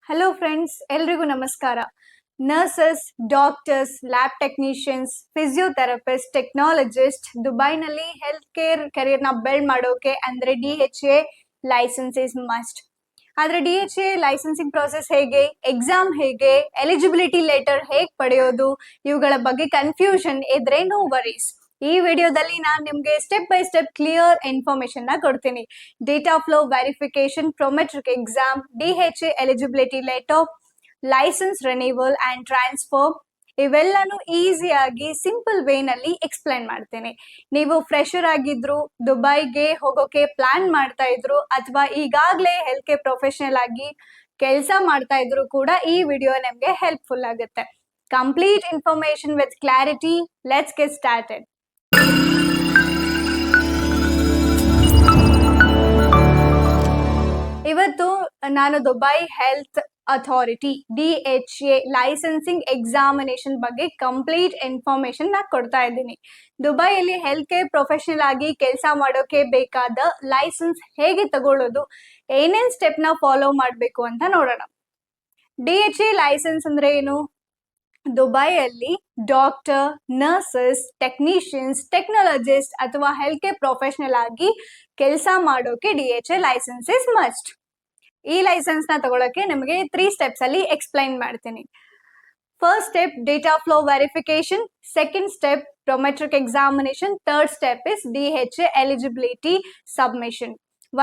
Hello friends, ಎಲ್ರಿಗೂ ನಮಸ್ಕಾರ. Nurses, doctors, lab technicians, physiotherapist, technologist ದುಬೈನಲ್ಲಿ ಹೆಲ್ತ್ ಕೇರ್ ಕೆರಿಯರ್ನ ಬಿಲ್ಡ್ ಮಾಡೋಕೆ ಅಂದ್ರೆ DHA ಲೈಸೆನ್ಸ್ ಇಸ್ ಮಸ್ಟ್. ಆದ್ರೆ DHA ಲೈಸೆನ್ಸಿಂಗ್ ಪ್ರೋಸೆಸ್ ಹೇಗೆ, ಎಕ್ಸಾಮ್ ಹೇಗೆ, ಎಲಿಜಿಬಿಲಿಟಿ ಲೆಟರ್ ಹೇಗೆ ಪಡೆಯೋದು, ಇವುಗಳ ಬಗ್ಗೆ ಕನ್ಫ್ಯೂಷನ್ ಇದ್ರೆ ನೋ ವರೀಸ್. ಈ ವಿಡಿಯೋದಲ್ಲಿ ನಾನು ನಿಮ್ಗೆ step by step clear information ನ ಕೊಡ್ತೀನಿ. Data flow verification, Prometric exam, DHA eligibility letter, licence renewal and transfer, ಇವೆಲ್ಲಾನು ಈಸಿಯಾಗಿ ಸಿಂಪಲ್ ವೇನಲ್ಲಿ ಎಕ್ಸ್ಪ್ಲೈನ್ ಮಾಡ್ತೇನೆ. ನೀವು ಫ್ರೆಶರ್ ಆಗಿದ್ರು, ದುಬೈಗೆ ಹೋಗೋಕೆ ಪ್ಲಾನ್ ಮಾಡ್ತಾ ಇದ್ರು, ಅಥವಾ ಈಗಾಗಲೇ ಹೆಲ್ತ್ ಕೇರ್ ಪ್ರೊಫೆಷನಲ್ ಆಗಿ ಕೆಲಸ ಮಾಡ್ತಾ ಇದ್ರು ಕೂಡ ಈ ವಿಡಿಯೋ ನಿಮ್ಗೆ ಹೆಲ್ಪ್ಫುಲ್ ಆಗುತ್ತೆ. Complete information with clarity. Let's get started. ಇವತ್ತು ನಾನು Dubai health authority DHA licensing examination ಬಗ್ಗೆ ಕಂಪ್ಲೀಟ್ ಇನ್ಫಾರ್ಮೇಶನ್ ನಾ ಕೊಡ್ತಾ ಇದ್ದೀನಿ. ದುಬೈಯಲ್ಲಿ ಹೆಲ್ತ್ ಕೇರ್ ಪ್ರೊಫೆಷನಲ್ ಆಗಿ ಕೆಲಸ ಮಾಡೋಕೆ ಬೇಕಾದ ಲೈಸೆನ್ಸ್ ಹೇಗೆ ತಗೊಳ್ಳೋದು, ಏನೇನ್ ಸ್ಟೆಪ್ ನ ಫಾಲೋ ಮಾಡಬೇಕು ಅಂತ ನೋಡೋಣ. DHA ಲೈಸೆನ್ಸ್ ಅಂದ್ರೆ ಏನು? ದುಬೈಯಲ್ಲಿ ಡಾಕ್ಟರ್, ನರ್ಸಸ್, ಟೆಕ್ನಿಷಿಯನ್ಸ್, ಟೆಕ್ನಾಲಜಿಸ್ಟ್ ಅಥವಾ ಹೆಲ್ತ್ ಕೇರ್ ಪ್ರೊಫೆಷನಲ್ ಆಗಿ ಕೆಲಸ ಮಾಡೋಕೆ DHA ಲೈಸೆನ್ಸ್ ಇಸ್ ಮಸ್ಟ್. ಈ ಲೈಸೆನ್ಸ್ ನ ತಗೊಳಕ್ಕೆ ನಿಮಗೆ 3 ಸ್ಟೆಪ್ಸ್ ಅಲ್ಲಿ ಎಕ್ಸ್ಪ್ಲೈನ್ ಮಾಡ್ತೀನಿ. First step data flow verification, second step Prometric examination, third step is DHA eligibility submission.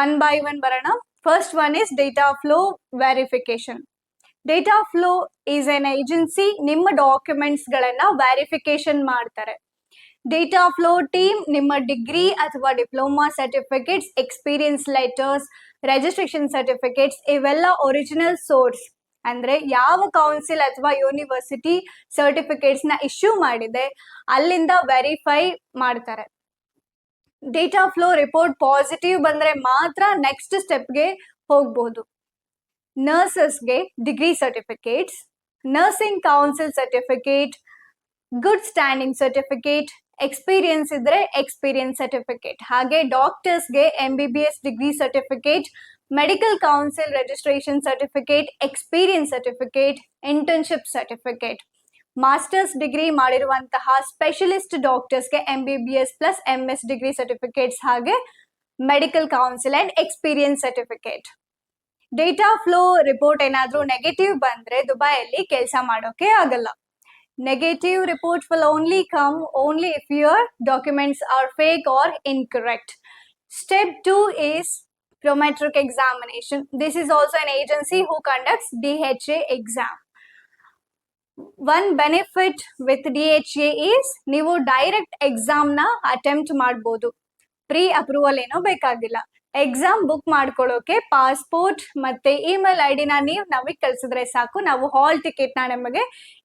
One by one ಬರೋಣ. First one is data flow verification. Data flow is an agency. ನಿಮ್ಮ documents ಗಳನ್ನ verification ಮಾಡ್ತಾರೆ. Data flow team ನಿಮ್ಮ degree ಅಥವಾ diploma certificates, experience letters, registration certificates ಇವೆಲ್ಲ original source ಅಂದ್ರೆ ಯಾವ council ಅಥವಾ ಯೂನಿವರ್ಸಿಟಿ ಸರ್ಟಿಫಿಕೇಟ್ಸ್ ನ ಇಶ್ಯೂ ಮಾಡಿದೆ ಅಲ್ಲಿಂದ ವೆರಿಫೈ ಮಾಡ್ತಾರೆ. ಡೇಟಾ ಫ್ಲೋ ರಿಪೋರ್ಟ್ ಪಾಸಿಟಿವ್ ಬಂದ್ರೆ ಮಾತ್ರ ನೆಕ್ಸ್ಟ್ ಸ್ಟೆಪ್ಗೆ ಹೋಗ್ಬಹುದು. ನರ್ಸಸ್ಗೆ degree certificates, nursing council certificate, good standing certificate, experience ಇದ್ರೆ ಎಕ್ಸ್ಪೀರಿಯನ್ಸ್ ಸರ್ಟಿಫಿಕೇಟ್. ಹಾಗೆ ಡಾಕ್ಟರ್ಸ್ಗೆ MBBS degree certificate, medical council registration certificate, experience certificate, internship certificate. Masters degree ಮಾಡಿರುವಂತಹ ಸ್ಪೆಷಲಿಸ್ಟ್ ಡಾಕ್ಟರ್ಸ್ಗೆ MBBS plus MS degree certificates, ಹಾಗೆ medical council and experience certificate. Data flow report ಏನಾದ್ರೂ negative ಬಂದ್ರೆ ದುಬೈಯಲ್ಲಿ ಕೆಲಸ ಮಾಡೋಕೆ ಆಗಲ್ಲ. Negative report will only come if your documents are fake or incorrect. Step 2 is prometric examination. This is also an agency who conducts DHA exam. One benefit with DHA is ನೀವು direct exam ನ attempt ಮಾಡಬಹುದು. Pre approval ಏನೋ ಬೇಕಾಗಿಲ್ಲ. Exam book ಮಾಡ್ಕೊಳ್ಳೋಕೆ passport ಮತ್ತೆ email ID ನ ನೀವು ನಮಗೆ ಕಳಿಸಿದ್ರೆ ಸಾಕು, ನಾವು ಹಾಲ್ ಟಿಕೆಟ್ ನ ನಮಗೆ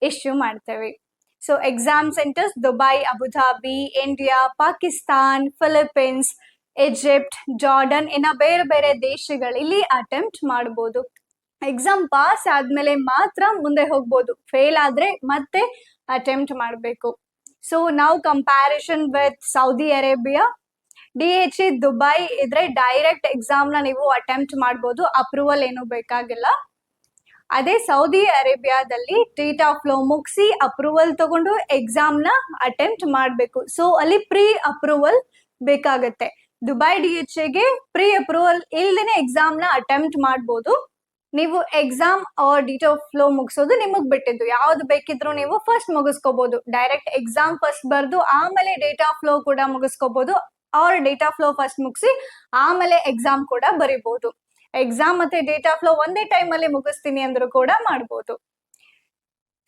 ಇಶ್ಯೂ ಮಾಡ್ತೇವೆ. So exam centres Dubai, Abu Dhabi, India, Pakistan, Philippines, Egypt, Jordan ಇನ್ನ ಬೇರೆ ಬೇರೆ ದೇಶಗಳಲ್ಲಿ ಅಟೆಂಪ್ಟ್ ಮಾಡಬಹುದು. ಎಕ್ಸಾಮ್ ಪಾಸ್ ಆದ್ಮೇಲೆ ಮಾತ್ರ ಮುಂದೆ ಹೋಗ್ಬೋದು. ಫೇಲ್ ಆದ್ರೆ ಮತ್ತೆ ಅಟೆಂಪ್ಟ್ ಮಾಡಬೇಕು. ಸೊ ನಾವು comparison with Saudi Arabia, DHA Dubai ಇದ್ರೆ ಡೈರೆಕ್ಟ್ ಎಕ್ಸಾಮ್ ನ ನೀವು ಅಟೆಂಪ್ಟ್ ಮಾಡಬಹುದು, ಅಪ್ರೂವಲ್ ಏನು ಬೇಕಾಗಿಲ್ಲ. ಅದೇ ಸೌದಿ ಅರೇಬಿಯಾದಲ್ಲಿ ಡೇಟಾ ಫ್ಲೋ ಮುಗಿಸಿ ಅಪ್ರೂವಲ್ ತಗೊಂಡು ಎಕ್ಸಾಮ್ ನ ಅಟೆಂಪ್ಟ್ ಮಾಡಬೇಕು. ಸೊ ಅಲ್ಲಿ ಪ್ರೀ ಅಪ್ರೂವಲ್ ಬೇಕಾಗತ್ತೆ. ದುಬೈ DHAಗೆ ಪ್ರೀ ಅಪ್ರೂವಲ್ ಇಲ್ದೇನೆ ಎಕ್ಸಾಮ್ ನ ಅಟೆಂಪ್ಟ್ ಮಾಡಬಹುದು. ನೀವು ಎಕ್ಸಾಮ್ ಆರ್ ಡೇಟಾ ಫ್ಲೋ ಮುಗಿಸೋದು ನಿಮಗ್ ಬಿಟ್ಟಿದ್ದು. ಯಾವ್ದು ಬೇಕಿದ್ರು ನೀವು ಫಸ್ಟ್ ಮುಗಿಸ್ಕೋಬಹುದು. ಡೈರೆಕ್ಟ್ ಎಕ್ಸಾಮ್ ಫಸ್ಟ್ ಬರ್ದು ಆಮೇಲೆ ಡೇಟಾ ಫ್ಲೋ ಕೂಡ ಮುಗಿಸ್ಕೋಬಹುದು, ಆರ್ ಡೇಟಾ ಫ್ಲೋ ಫಸ್ಟ್ ಮುಗಿಸಿ ಆಮೇಲೆ ಎಕ್ಸಾಮ್ ಕೂಡ ಬರೀಬಹುದು. ಎಕ್ಸಾಮ್ ಮತ್ತೆ ಡೇಟಾ ಫ್ಲೋ ಒಂದೇ ಟೈಮ್ ಅಲ್ಲಿ ಮುಗಿಸ್ತೀನಿ ಅಂದ್ರೂ ಕೂಡ ಮಾಡಬಹುದು.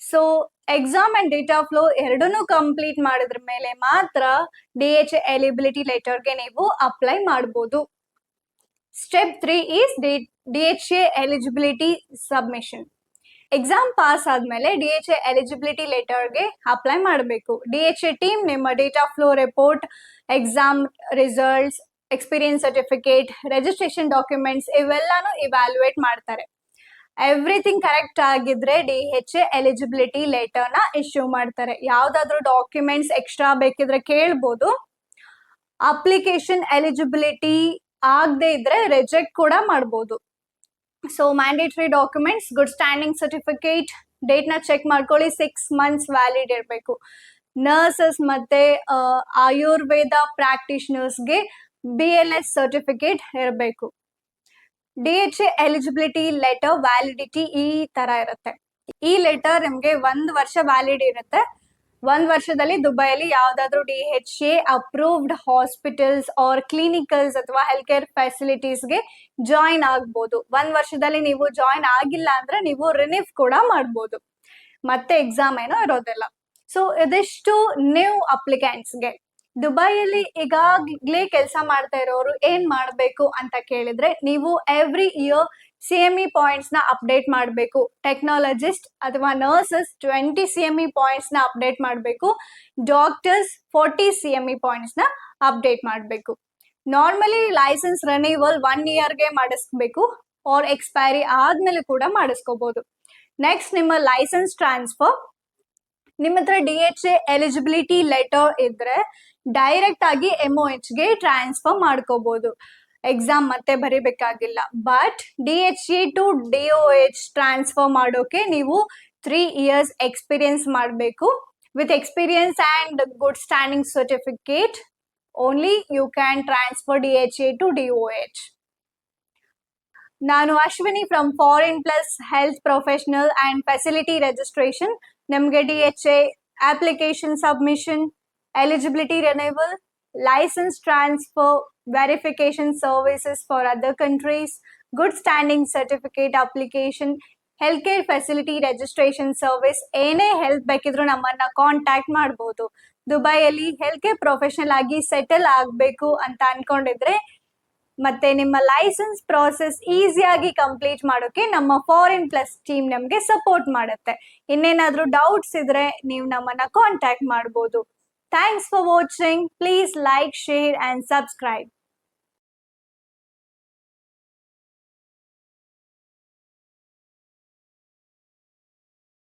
So exam and data flow ಎರಡನ್ನೂ ಕಂಪ್ಲೀಟ್ ಮಾಡಿದ್ರ ಮೇಲೆ ಮಾತ್ರ DHA ಎಲಿಜಿಬಿಲಿಟಿ ಲೆಟರ್ಗೆ ನೀವು ಅಪ್ಲೈ ಮಾಡಬಹುದು. Step 3 is DHA eligibility submission. Exam pass ಆದ್ಮೇಲೆ DHA ಎಲಿಜಿಬಿಲಿಟಿ ಲೆಟರ್ಗೆ ಅಪ್ಲೈ ಮಾಡಬೇಕು. DHA ಟೀಮ್ ನಿಮ್ಮ data flow report, exam results, experience certificate, registration documents ಇವೆಲ್ಲಾನು ಇವ್ಯಾಲ್ಯೂಯೇಟ್ ಮಾಡ್ತಾರೆ. ಎವ್ರಿಥಿಂಗ್ ಕರೆಕ್ಟ್ ಆಗಿದ್ರೆ DHA ಎಲಿಜಿಬಿಲಿಟಿ ಲೆಟರ್ ನ ಇಶ್ಯೂ ಮಾಡ್ತಾರೆ. ಯಾವ್ದಾದ್ರು ಡಾಕ್ಯುಮೆಂಟ್ಸ್ ಎಕ್ಸ್ಟ್ರಾ ಬೇಕಿದ್ರೆ ಕೇಳ್ಬೋದು. ಅಪ್ಲಿಕೇಶನ್ ಎಲಿಜಿಬಿಲಿಟಿ ಆಗದೆ ಇದ್ರೆ ರಿಜೆಕ್ಟ್ ಕೂಡ ಮಾಡ್ಬೋದು. So mandatory documents, good standing certificate, ಡೇಟ್ನ ಚೆಕ್ ಮಾಡ್ಕೊಳ್ಳಿ, 6 months ವ್ಯಾಲಿಡ್ ಇರಬೇಕು. ನರ್ಸಸ್ ಮತ್ತೆ ಆಯುರ್ವೇದ ಪ್ರಾಕ್ಟೀಷನರ್ಸ್ಗೆ BLS ಸರ್ಟಿಫಿಕೇಟ್ ಇರಬೇಕು. DHA ಎಲಿಜಿಬಿಲಿಟಿ ಲೆಟರ್ ವ್ಯಾಲಿಡಿಟಿ ಈ ತರ ಇರುತ್ತೆ. ಈ ಲೆಟರ್ ನಿಮ್ಗೆ 1 ವರ್ಷ ವ್ಯಾಲಿಡ್ ಇರುತ್ತೆ. 1 ವರ್ಷದಲ್ಲಿ ದುಬೈಯಲ್ಲಿ ಯಾವ್ದಾದ್ರು DHA approved hospitals or clinicals ಅಥವಾ ಹೆಲ್ತ್ ಕೇರ್ ಫೆಸಿಲಿಟೀಸ್ಗೆ ಜಾಯಿನ್ ಆಗ್ಬೋದು. 1 ವರ್ಷದಲ್ಲಿ ನೀವು ಜಾಯಿನ್ ಆಗಿಲ್ಲ ಅಂದ್ರೆ ನೀವು ರಿನಿಫ್ ಕೂಡ ಮಾಡ್ಬೋದು. ಮತ್ತೆ ಎಕ್ಸಾಮ್ ಏನೋ ಇರೋದಿಲ್ಲ. ಸೊ ಇದಿಷ್ಟು ನ್ಯೂ ಅಪ್ಲಿಕೆಂಟ್ಸ್ಗೆ. ದುಬೈಯಲ್ಲಿ ಈಗಾಗಲೇ ಕೆಲಸ ಮಾಡ್ತಾ ಇರೋರು ಏನ್ ಮಾಡಬೇಕು ಅಂತ ಕೇಳಿದ್ರೆ, ನೀವು ಎವ್ರಿ ಇಯರ್ CME ಪಾಯಿಂಟ್ಸ್ ನ ಅಪ್ಡೇಟ್ ಮಾಡಬೇಕು. ಟೆಕ್ನಾಲಜಿಸ್ಟ್ ಅಥವಾ ನರ್ಸಸ್ 20 CME ಪಾಯಿಂಟ್ಸ್ ನ ಅಪ್ಡೇಟ್ ಮಾಡಬೇಕು. ಡಾಕ್ಟರ್ಸ್ 40 CME ಪಾಯಿಂಟ್ಸ್ ನ ಅಪ್ಡೇಟ್ ಮಾಡಬೇಕು. ನಾರ್ಮಲಿ ಲೈಸೆನ್ಸ್ ರಿನ್ಯೂವಲ್ 1 yearಗೆ ಮಾಡಿಸ್ಬೇಕು, ಆರ್ ಎಕ್ಸ್ಪೈರಿ ಆದ್ಮೇಲೆ ಕೂಡ ಮಾಡಿಸ್ಕೋಬಹುದು. ನೆಕ್ಸ್ಟ್ ನಿಮ್ಮ ಲೈಸೆನ್ಸ್ ಟ್ರಾನ್ಸ್ಫರ್. ನಿಮ್ಮ ಹತ್ರ DHA ಎಲಿಜಿಬಿಲಿಟಿ ಲೆಟರ್ ಇದ್ರೆ ಡೈರೆಕ್ಟ್ ಆಗಿ MOHಗೆ ಟ್ರಾನ್ಸ್ಫರ್ ಮಾಡ್ಕೋಬಹುದು. ಎಕ್ಸಾಮ್ ಮತ್ತೆ ಬರೀಬೇಕಾಗಿಲ್ಲ. But DHA to DOH transfer ಮಾಡೋಕೆ ನೀವು 3 years ಎಕ್ಸ್ಪೀರಿಯನ್ಸ್ ಮಾಡಬೇಕು. With experience and good standing certificate only you can transfer DHA to DOH. ನಾನು Ashwini from foreign plus health professional and facility registration. ನಮಗೆ DHA application submission, eligibility renewal, licence transfer, verification services for other countries, good standing certificate application, health care facility registration service, ಏನೇ help ಬೇಕಿದ್ರು ನಮ್ಮನ್ನ contact ಮಾಡಬಹುದು. ದುಬೈಯಲ್ಲಿ health care professional ಆಗಿ settle ಆಗಬೇಕು ಅಂತ ಅನ್ಕೊಂಡಿದ್ರೆ ಮತ್ತೆ ನಿಮ್ಮ ಲೈಸೆನ್ಸ್ ಪ್ರಾಸೆಸ್ ಈಸಿಯಾಗಿ ಕಂಪ್ಲೀಟ್ ಮಾಡೋಕೆ ನಮ್ಮ ಫಾರಿನ್ ಪ್ಲಸ್ ಟೀಮ್ ನಮಗೆ ಸಪೋರ್ಟ್ ಮಾಡುತ್ತೆ. ಇನ್ನೇನಾದ್ರೂ ಡೌಟ್ಸ್ ಇದ್ರೆ ನೀವು ನಮ್ಮನ್ನ ಕಾಂಟ್ಯಾಕ್ಟ್ ಮಾಡಬಹುದು. Thanks for watching. Please like, share and subscribe.